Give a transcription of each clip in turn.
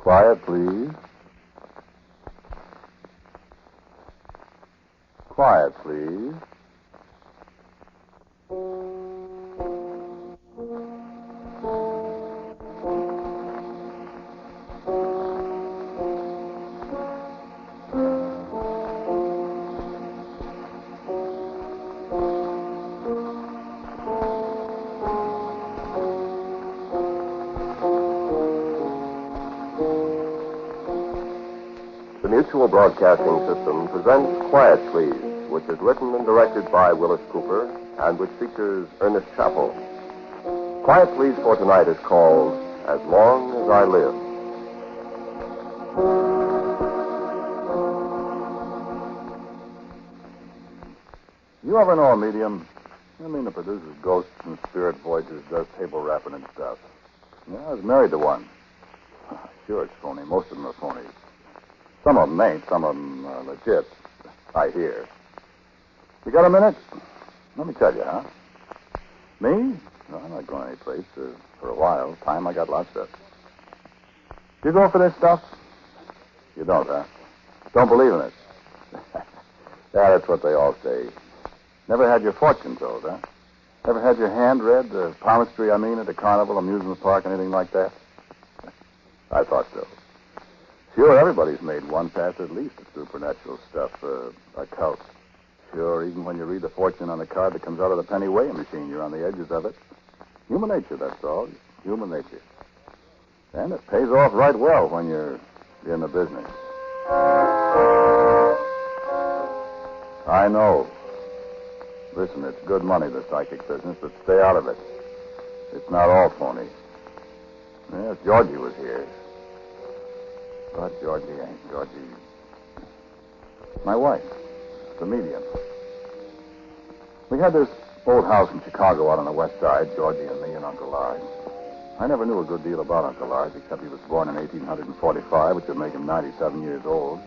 Quiet, please. Quiet, please. The Mutual Broadcasting System presents Quiet Please, which is written and directed by Willis Cooper and which features Ernest Chappell. Quiet Please for tonight is called As Long as I Live. You ever know a medium? I mean, that produces ghosts and spirit voyages, does table rapping and stuff. Yeah, I was married to one. Sure, it's phony. Most of them are phony. Some of them ain't. Some of them are legit. I hear. You got a minute? Let me tell you, huh? Me? No, I'm not going anyplace for a while. Time, I got lots of. You go for this stuff? You don't, huh? Don't believe in it? Yeah, that's what they all say. Never had your fortune told, huh? Never had your hand read, the palmistry, at a carnival, amusement park, anything like that? I thought so. Sure, everybody's made one pass at least at supernatural stuff, a cult. Sure, even when you read the fortune on the card that comes out of the penny weighing machine, you're on the edges of it. Human nature, that's all. Human nature. And it pays off right well when you're in the business. I know. Listen, it's good money, the psychic business, but stay out of it. It's not all phony. Yes, Georgie was here. But Georgie ain't. Georgie. My wife, the medium. We had this old house in Chicago out on the west side, Georgie and me and Uncle Lars. I never knew a good deal about Uncle Lars, except he was born in 1845, which would make him 97 years old.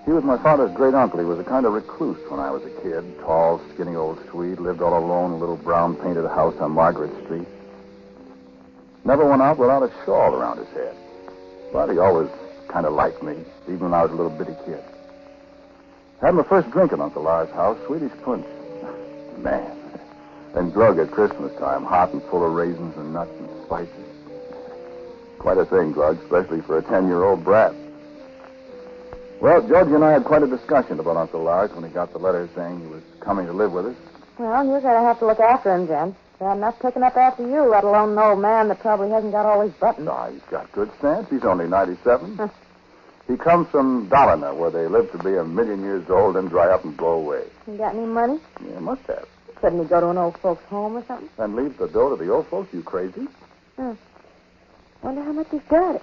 He was my father's great uncle. He was a kind of recluse when I was a kid. Tall, skinny old Swede, lived all alone in a little brown painted house on Margaret Street. Never went out without a shawl around his head. But he always kind of liked me, even when I was a little bitty kid. Had my first drink at Uncle Lars' house, Swedish punch. Man. And glug at Christmas time, hot and full of raisins and nuts and spices. Quite a thing, glug, especially for a 10-year-old brat. Well, Georgie and I had quite a discussion about Uncle Lars when he got the letter saying he was coming to live with us. Well, you're going to have to look after him, Jen. They're not picking up after you, let alone an old man that probably hasn't got all his buttons. No, he's got good sense. He's only 97. He comes from Dalina, where they live to be 1,000,000 years old and dry up and blow away. You got any money? Yeah, must have. Couldn't he go to an old folks' home or something? And leave the dough to the old folks, you crazy? Wonder how much he's got.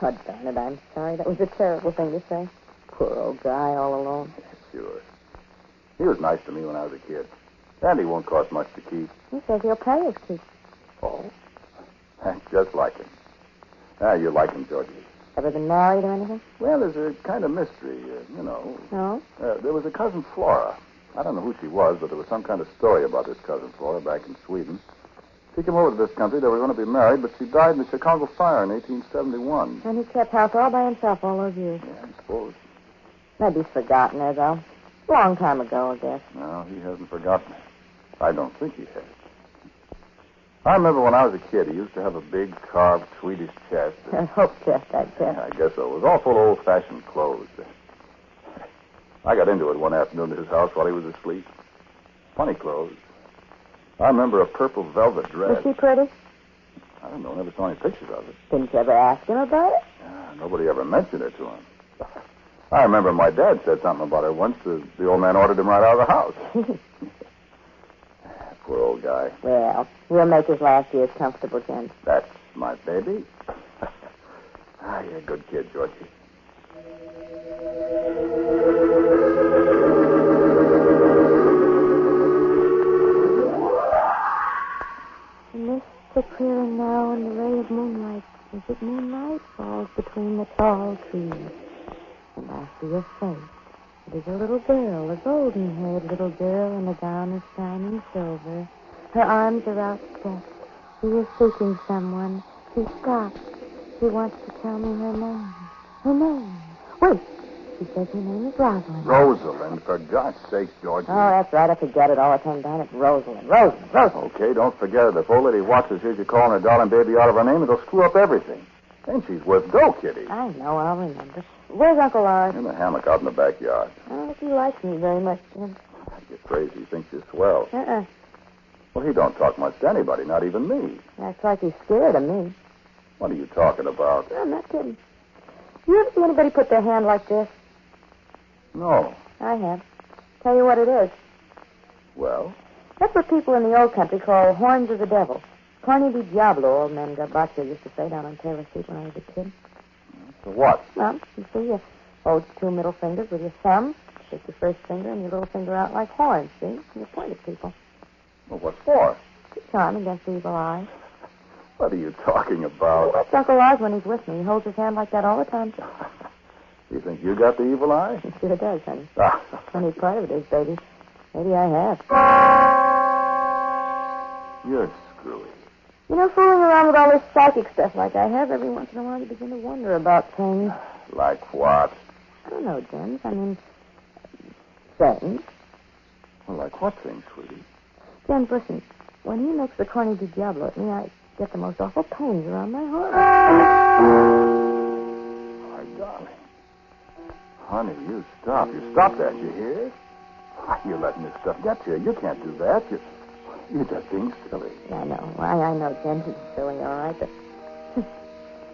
Oh, darn it, I'm sorry. That was a terrible thing to say. Poor old guy all alone. Sure. He was nice to me when I was a kid. And he won't cost much to keep. He says he'll pay us keep. Oh? That's just like him. You like him, Georgie. Ever been married or anything? Well, there's a kind of mystery, No? There was a cousin Flora. I don't know who she was, but there was some kind of story about this cousin Flora back in Sweden. She came over to this country. They were going to be married, but she died in the Chicago fire in 1871. And he kept house all by himself all those years. Yeah, I suppose. Maybe he's forgotten her, though. Long time ago, I guess. No, he hasn't forgotten her. I don't think he has. I remember when I was a kid, he used to have a big carved Swedish chest. A hope chest, I'd guess. Yeah, I guess so. It was all full of old-fashioned clothes. I got into it one afternoon at his house while he was asleep. Funny clothes. I remember a purple velvet dress. Was she pretty? I don't know. Never saw any pictures of it. Didn't you ever ask him about it? Nobody ever mentioned it to him. I remember my dad said something about her once. The old man ordered him right out of the house. Poor old guy. Well, we'll make his last years comfortable, Jen. That's my baby. You're a good kid, Georgie. The mists are clearing now, and the ray of moonlight, as it moonlight, falls between the tall trees. And I see a face. It is a little girl, a golden-haired little girl in a gown of shining silver. Her arms are outstretched. She is seeking someone. She stops. She wants to tell me her name. Her name. Wait. She says her name is Rosalind. Rosalind, for God's sake, Georgie. Oh, that's right. I forget it all the time. Darn it. Rosalind. Rosalind. Okay, don't forget it. If old lady Watson hears you calling her darling baby out of her name, it'll screw up everything. Ain't she's worth dough, Kitty? I know. I'll remember. Where's Uncle Lars? In the hammock out in the backyard. I don't think he likes me very much, Jim. You're crazy. He thinks you're swell. Uh-uh. Well, he don't talk much to anybody, not even me. Acts like he's scared of me. What are you talking about? I'm not kidding. You ever see anybody put their hand like this? No. I have. Tell you what it is. Well? That's what people in the old country call horns of the devil. Corny di Diablo, old man Gabaccio used to say down on Taylor Street when I was a kid. For what? Well, you see, you hold your two middle fingers with your thumb, stick your first finger and your little finger out like horns, see? And you point at people. Well, what for? To charm against the evil eye. What are you talking about? Well, that's Uncle Lars when he's with me. He holds his hand like that all the time. You think you got the evil eye? He sure does, honey. Funny part of it is, baby, maybe I have. You're screwy. You know, fooling around with all this psychic stuff like I have, every once in a while you begin to wonder about things. Like what? I don't know, James. I mean, things. Well, like what things, sweetie? James, listen. When he makes the corny di Diablo at me, I get the most awful pains around my heart. My darling. Honey, you stop. You stop that, you hear? Why, you're letting this stuff get to you. You can't do that. You're just being silly. I know. I know, James. It's silly, all right, but...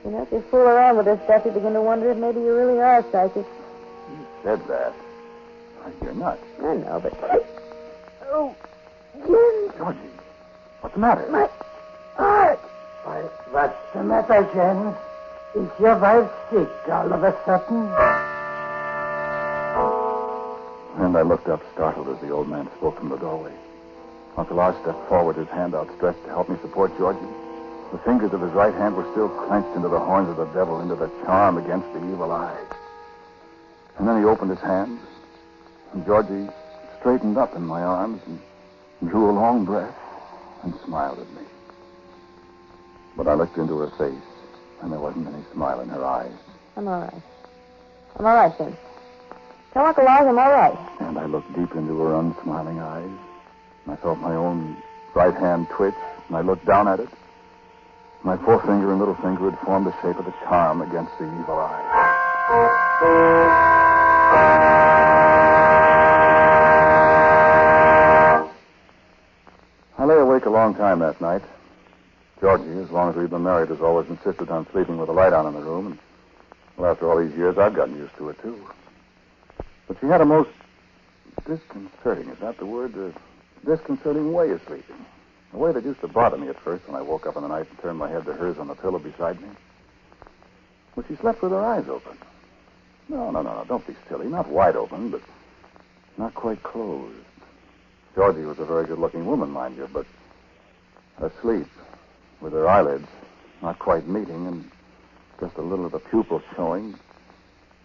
you know, if you fool around with this stuff, you begin to wonder if maybe you really are psychic. You said that. You're nuts. I know, but... Oh, Jim. Georgie, what's the matter? My heart. Why, what's the matter, James? Is your wife sick all of a sudden? And I looked up, startled, as the old man spoke from the doorway. Uncle Lars stepped forward, his hand outstretched to help me support Georgie. The fingers of his right hand were still clenched into the horns of the devil, into the charm against the evil eye. And then he opened his hands, and Georgie straightened up in my arms and drew a long breath and smiled at me. But I looked into her face, and there wasn't any smile in her eyes. I'm all right. I'm all right, James. Tell Uncle Lars I'm all right. And I looked deep into her unsmiling eyes. And I felt my own right hand twitch, and I looked down at it. My forefinger and little finger had formed the shape of the charm against the evil eye. I lay awake a long time that night. Georgie, as long as we've been married, has always insisted on sleeping with a light on in the room. And, well, after all these years, I've gotten used to it, too. But she had a most disconcerting, is that the word? Disconcerting way of sleeping. A way that used to bother me at first when I woke up in the night and turned my head to hers on the pillow beside me. Well, she slept with her eyes open. No, don't be silly. Not wide open, but not quite closed. Georgie was a very good-looking woman, mind you, but asleep, with her eyelids not quite meeting and just a little of the pupil showing,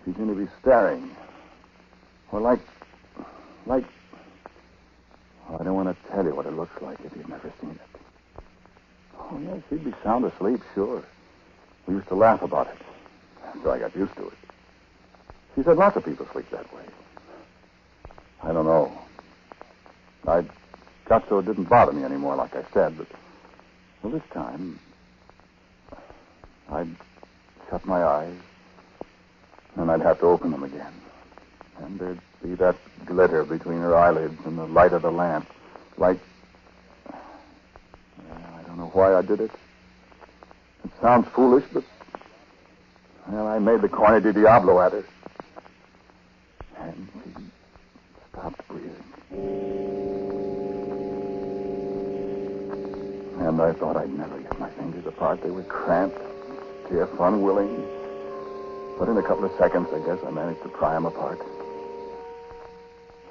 she seemed to be staring. Or like... Oh, I don't want to tell you what it looks like if you've never seen it. Oh, yes, she'd be sound asleep, sure. We used to laugh about it. So I got used to it. She said lots of people sleep that way. I don't know. I got so it didn't bother me anymore, like I said, but... Well, this time... I'd shut my eyes, and I'd have to open them again. And there'd be that glitter between her eyelids and the light of the lamp, like... I don't know why I did it. It sounds foolish, but... Well, I made the corny di Diablo at her. And she stopped breathing. And I thought I'd never get my fingers apart. They were cramped, stiff, unwilling. But in a couple of seconds, I guess, I managed to pry them apart.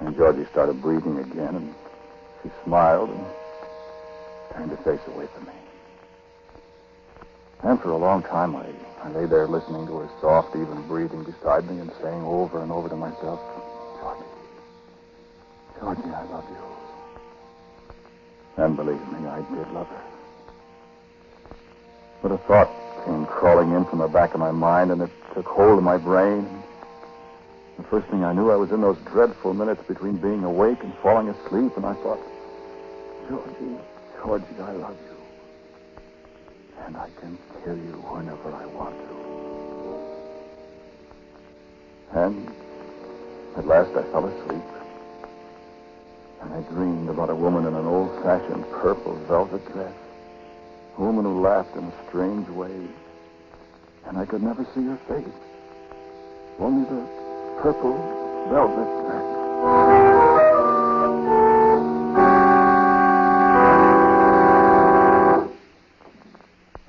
And Georgie started breathing again, and she smiled and turned her face away from me. And for a long time, I lay there listening to her soft, even breathing beside me and saying over and over to myself, Georgie, I love you. And believe me, I did love her. But a thought came crawling in from the back of my mind, and it took hold of my brain. The first thing I knew, I was in those dreadful minutes between being awake and falling asleep, and I thought, Georgie, I love you. And I can kill you whenever I want to. And at last I fell asleep. And I dreamed about a woman in an old-fashioned purple velvet dress. A woman who laughed in a strange way. And I could never see her face. Only the purple velvet dress.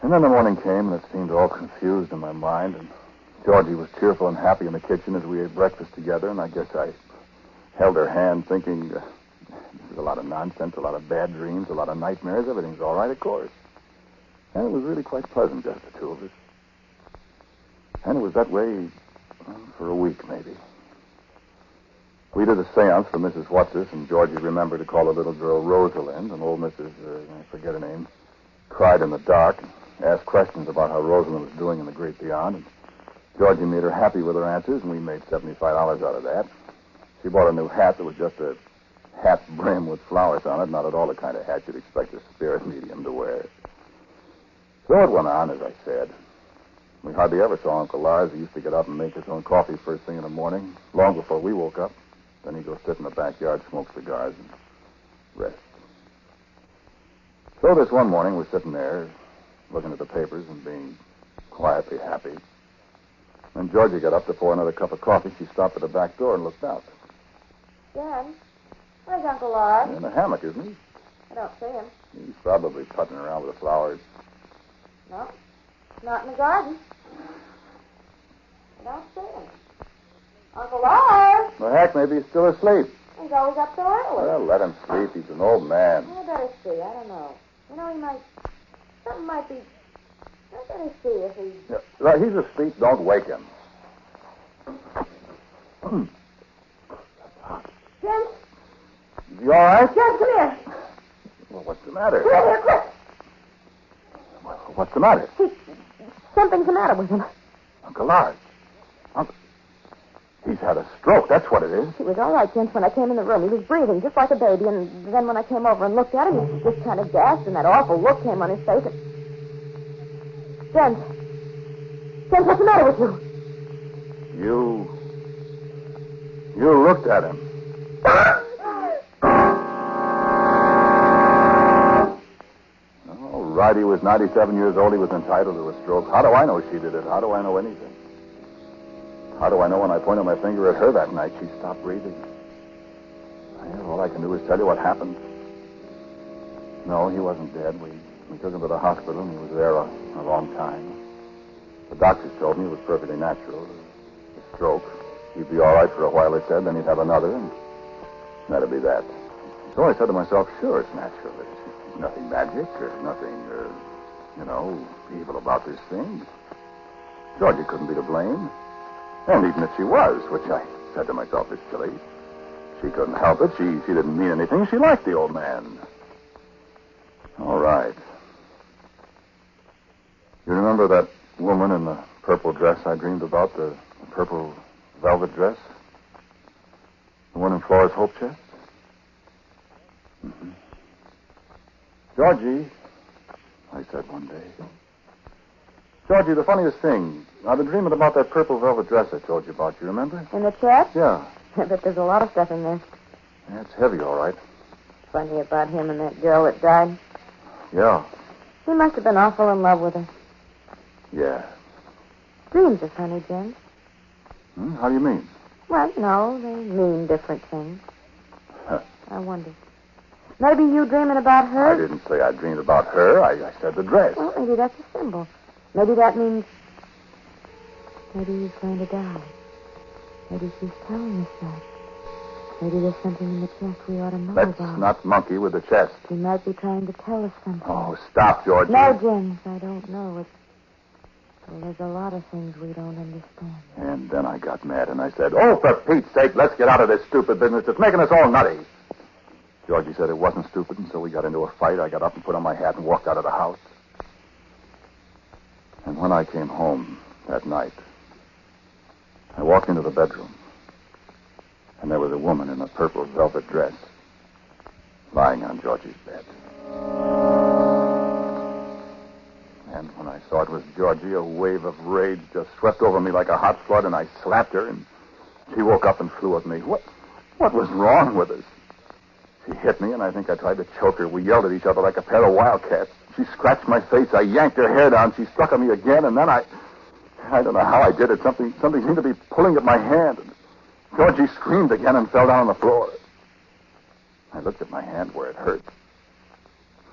And then the morning came, and it seemed all confused in my mind, and Georgie was cheerful and happy in the kitchen as we ate breakfast together, and I guess I held her hand thinking, this is a lot of nonsense, a lot of bad dreams, a lot of nightmares. Everything's all right, of course. And it was really quite pleasant, just the two of us. And it was that way for a week, maybe. We did a seance for Mrs. Whatsis, and Georgie remembered to call the little girl Rosalind, and old Mrs., I forget her name, cried in the dark and asked questions about how Rosalind was doing in the great beyond, and Georgie made her happy with her answers, and we made $75 out of that. She bought a new hat that was just a hat brim with flowers on it, not at all the kind of hat you'd expect a spirit medium to wear. So it went on, as I said. We hardly ever saw Uncle Lars. He used to get up and make his own coffee first thing in the morning, long before we woke up. Then he'd go sit in the backyard, smoke cigars, and rest. So this one morning, we're sitting there, looking at the papers and being quietly happy. When Georgie got up to pour another cup of coffee, she stopped at the back door and looked out. Jen, where's Uncle Lars? In the hammock, isn't he? I don't see him. He's probably putting around with the flowers. No, not in the garden. I don't see him. Uncle Lars! Well, heck, maybe he's still asleep. He's always up so early. Well, let him sleep. He's an old man. I better see. I don't know. You know, he might... Something might be... I better see if he... Yeah, well, he's asleep. Don't wake him. Jen? You all right? Jen, come here. Well, what's the matter? Come here, quick. Well, what's the matter? Something's the matter with him. Uncle Lars. He's had a stroke. That's what it is. He was all right, Jen, when I came in the room. He was breathing just like a baby, and then when I came over and looked at him, he just kind of gasped, and that awful look came on his face. And... Jen, what's the matter with you? You looked at him. All right, he was 97 years old. He was entitled to a stroke. How do I know she did it? How do I know anything? How do I know when I pointed my finger at her that night she stopped breathing? All I can do is tell you what happened. No, he wasn't dead. We took him to the hospital, and he was there a long time. The doctors told me it was perfectly natural. A stroke. He'd be all right for a while, they said, then he'd have another, and that'd be that. So I said to myself, sure, it's natural. There's nothing magic or nothing, evil about this thing. Georgie couldn't be to blame. And even if she was, which I said to myself is silly, she couldn't help it. She didn't mean anything. She liked the old man. All right. You remember that woman in the purple dress I dreamed about, the purple velvet dress? The one in Flora's hope chest? Mm-hmm. Georgie, I said one day. Georgie, the funniest thing, I've been dreaming about that purple velvet dress I told you about. You remember? In the chest? Yeah. But there's a lot of stuff in there. Yeah, it's heavy, all right. Funny about him and that girl that died. Yeah. He must have been awful in love with her. Yeah. Dreams are funny, Jen. How do you mean? Well, no, they mean different things. Huh. I wonder. Maybe you dreaming about her? I didn't say I dreamed about her. I said the dress. Well, maybe that's a symbol. Maybe that means... Maybe he's going to die. Maybe she's telling us that. Maybe there's something in the chest we ought to know Let's about. not monkey with the chest. She might be trying to tell us something. Oh, stop, Georgie. No, James, I don't know. Well, there's a lot of things we don't understand. And then I got mad and I said, oh, for Pete's sake, let's get out of this stupid business. It's making us all nutty. Georgie said it wasn't stupid, and so we got into a fight. I got up and put on my hat and walked out of the house. And when I came home that night, I walked into the bedroom, and there was a woman in a purple velvet dress lying on Georgie's bed. And when I saw it was Georgie, a wave of rage just swept over me like a hot flood, and I slapped her, and she woke up and flew at me. What was wrong with us? She hit me, and I think I tried to choke her. We yelled at each other like a pair of wildcats. She scratched my face. I yanked her hair down. She struck at me again, and then I don't know how I did it. Something seemed to be pulling at my hand. And Georgie screamed again and fell down on the floor. I looked at my hand where it hurt.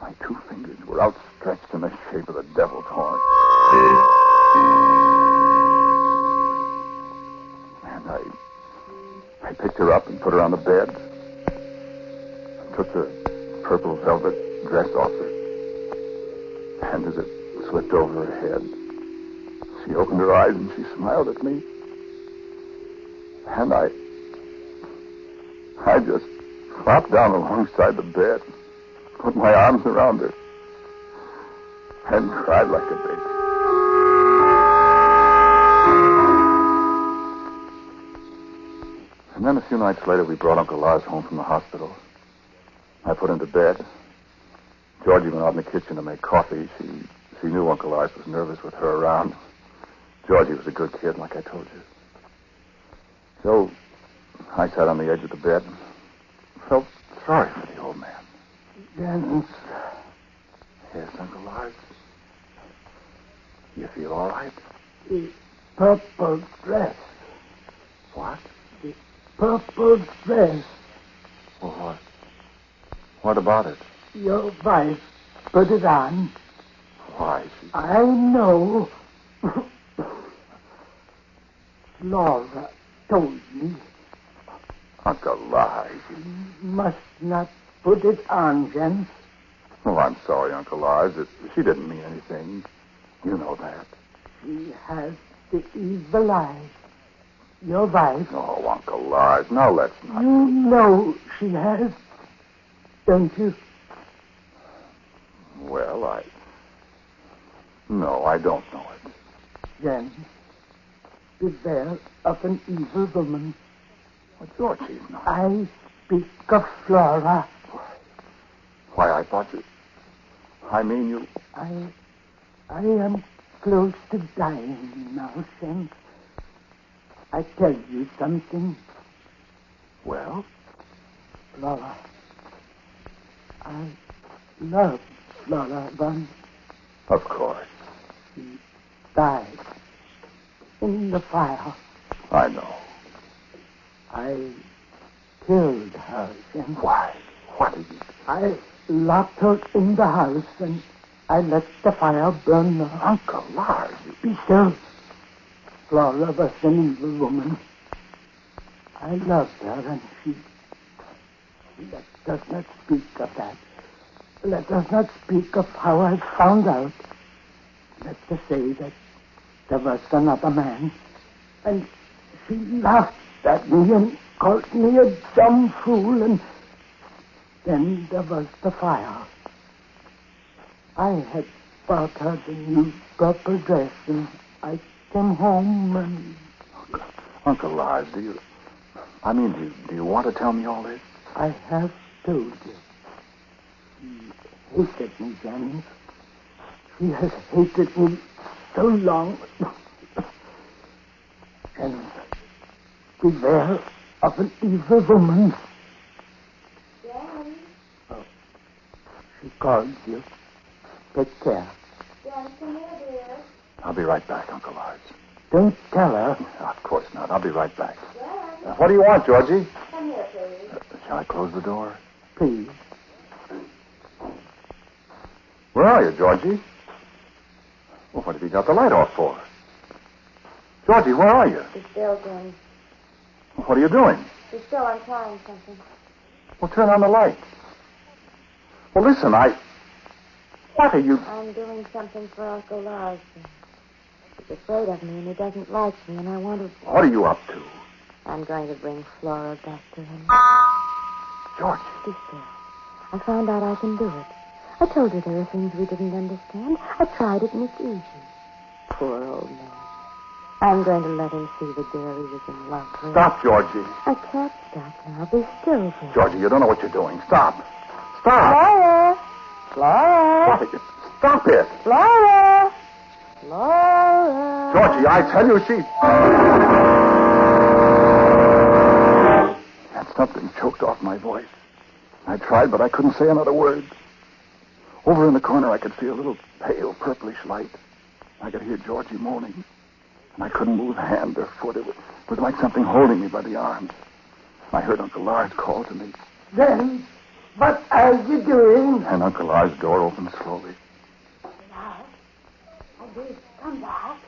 My 2 fingers were outstretched in the shape of the devil's horn. And I picked her up and put her on the bed. Took the purple velvet dress off her. And as it slipped over her head, she opened her eyes and she smiled at me. And I just flopped down alongside the bed, put my arms around her, and cried like a baby. And then a few nights later, we brought Uncle Lars home from the hospital. I put him to bed. Georgie went out in the kitchen to make coffee. She knew Uncle Lars was nervous with her around. Georgie was a good kid, like I told you. So I sat on the edge of the bed and felt sorry for the old man. Jens. Yes, Uncle Lars? You feel all right? The purple dress. What? The purple dress. Well, what? What about it? Your wife put it on. Why? I know. Laura told me. Uncle Lars. You must not put it on, Jens. Oh, I'm sorry, Uncle Lars. She didn't mean anything. You know that. She has the evil eye. Your wife. Oh, Uncle Lars, now let's not. You know she has, don't you? Well, No, I don't know it. Jens, beware of an evil woman. Well, Georgie's not. I speak of Flora. Why, I thought you... I mean, you... I am close to dying now, Jens. I tell you something. Well? Flora. I loved Flora once. Of course. She died in the fire. I know. I killed her, Jens. Why? What did you... I locked her in the house and I let the fire burn her. Uncle Lars, Be still. Flora was an evil woman. I loved her and she... Let us not speak of that. Let us not speak of how I found out. Let us say that there was another man. And she laughed at me and called me a dumb fool. And then there was the fire. I had bought her the new purple dress and I came home and... Uncle Lars, do you... I mean, do you want to tell me all this? I have told you. She hated me, Jens. She has hated me so long. And beware of an evil woman. Jens? Oh, she called you. Take care. Jens, come here, dear. I'll be right back, Uncle Lars. Don't tell her. Of course not. I'll be right back. Jens, What do you want, Georgie? come here, please. Shall I close the door? Please. Where are you, Georgie? Well, what have you got the light off for? Georgie, where are you? Be still, Jens. What are you doing? Be still, I'm trying something. Well, turn on the light. Well, listen, What are you... I'm doing something for Uncle Lars. He's afraid of me and he doesn't like me and I want to... What are you up to? I'm going to bring Flora back to him. Georgie. Be still. I found out I can do it. I told you there are things we didn't understand. I tried it and it's easy. poor old man. I'm going to let him see the girl he was in love with. Stop, Georgie. I can't stop now. Be still for Georgie, you don't know what you're doing. Stop. Stop. Flora! Flora! Georgie, stop it. Flora! Flora! Georgie, I tell you, she... And something choked off my voice. I tried, but I couldn't say another word. Over in the corner, I could see a little pale purplish light. I could hear Georgie moaning. And I couldn't move hand or foot. It was like something holding me by the arms. I heard Uncle Lars call to me. Then, what are you doing? And Uncle Lars' door opened slowly. Lars, I did. Come back.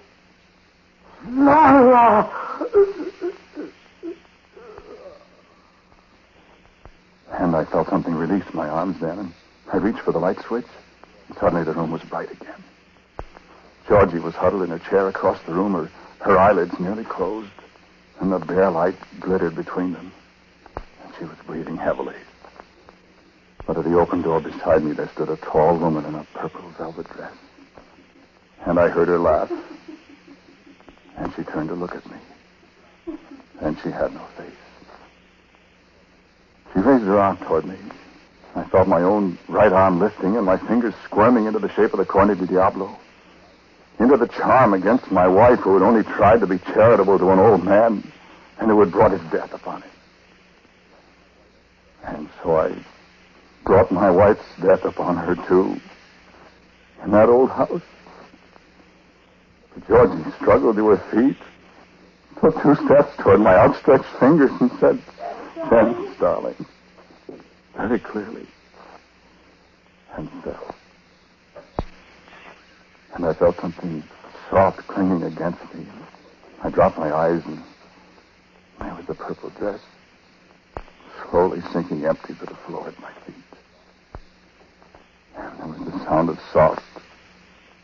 Laura! And I felt something release my arms then, and I reached for the light switch, and suddenly the room was bright again. Georgie was huddled in a chair across the room, her eyelids nearly closed, and the bare light glittered between them. And she was breathing heavily. But at the open door beside me, there stood a tall woman in a purple velvet dress. And I heard her laugh. And she turned to look at me. And she had no face. She raised her arm toward me. I felt my own right arm lifting and my fingers squirming into the shape of the Corne di Diablo. Into the charm against my wife who had only tried to be charitable to an old man and who had brought his death upon him. And so I brought my wife's death upon her, too, in that old house. But Georgie struggled to her feet, took 2 steps toward my outstretched fingers and said, "Thanks, darling," very clearly, and fell. And I felt something soft clinging against me. I dropped my eyes, and there was the purple dress slowly sinking empty to the floor at my feet. And there was the sound of soft,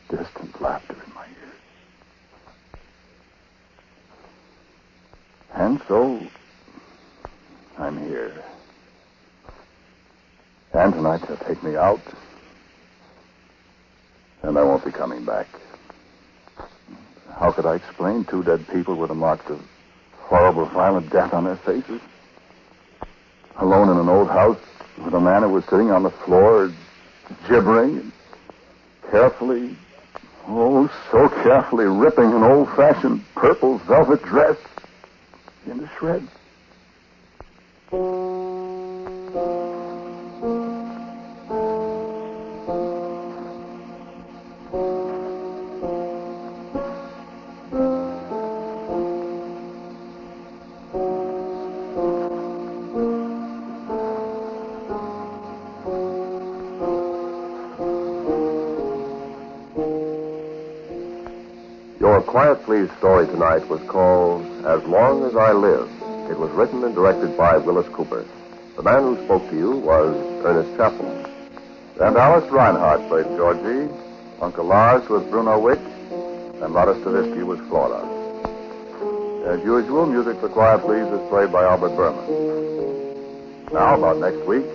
distant laughter in my ears. And so, I'm here. And tonight they'll take me out. And I won't be coming back. How could I explain 2 dead people with the marks of horrible, violent death on their faces? Alone in an old house with a man who was sitting on the floor, gibbering and carefully, oh, so carefully ripping an old-fashioned purple velvet dress into shreds. Your Quiet Please story tonight was called As Long as I Live. It was written and directed by Willis Cooper. The man who spoke to you was Ernest Chappell. And Alice Reinhardt played Georgie. Uncle Lars was Bruno Wick. And Lotta Stavisky was Flora. As usual, music for Quiet Please is played by Albert Berman. Now, about next week,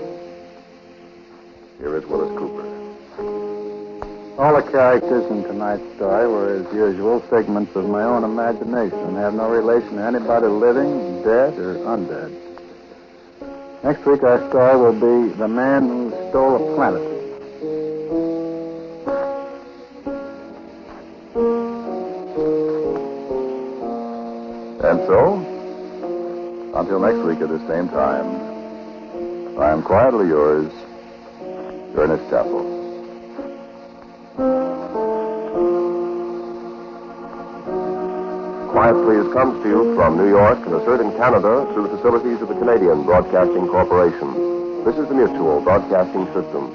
here is Willis Cooper. All the characters in tonight's story were, as usual, figments of my own imagination and have no relation to anybody living, dead, or undead. Next week, our story will be The Man Who Stole a Planet. And so, until next week at the same time, I am quietly yours, Ernest Chappell. Quiet Please comes to you from New York and is heard in Canada through the facilities of the Canadian Broadcasting Corporation. This is the Mutual Broadcasting System.